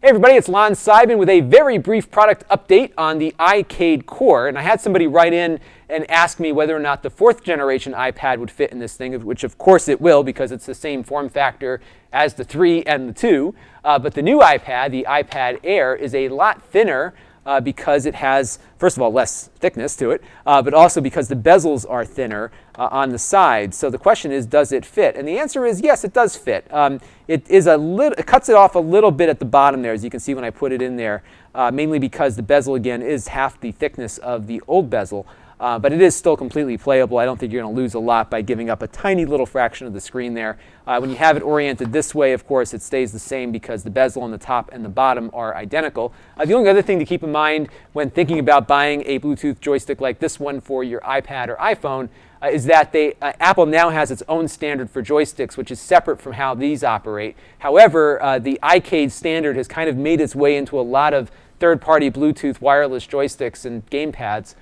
Hey everybody, it's Lon.TV with a very brief product update on the iCade Core. And I had somebody write in and ask me whether or not the 4th generation iPad would fit in this thing, which of course it will because it's the same form factor as the 3 and the 2. But the new iPad, the iPad Air, is a lot thinner because it has, first of all, less thickness to it, but also because the bezels are thinner on the sides. So the question is, does it fit? And the answer is yes, it does fit. It cuts it off a little bit at the bottom there, as you can see when I put it in there, mainly because the bezel, again, is half the thickness of the old bezel. But it is still completely playable. I don't think you're going to lose a lot by giving up a tiny little fraction of the screen there. When you have it oriented this way, of course, it stays the same because the bezel on the top and the bottom are identical. The only other thing to keep in mind when thinking about buying a Bluetooth joystick like this one for your iPad or iPhone is that Apple now has its own standard for joysticks, which is separate from how these operate. However, the iCade standard has kind of made its way into a lot of third-party Bluetooth wireless joysticks and gamepads.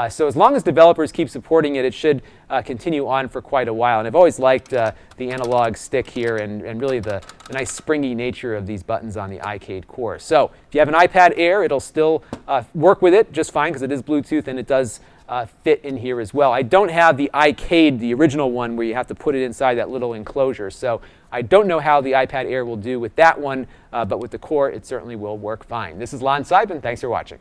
So as long as developers keep supporting it, it should continue on for quite a while. And I've always liked the analog stick here and really the nice springy nature of these buttons on the iCade Core. So if you have an iPad Air, it'll still work with it just fine because it is Bluetooth and it does fit in here as well. I don't have the iCade, the original one, where you have to put it inside that little enclosure. So I don't know how the iPad Air will do with that one, but with the Core, it certainly will work fine. This is Lon.TV, and thanks for watching.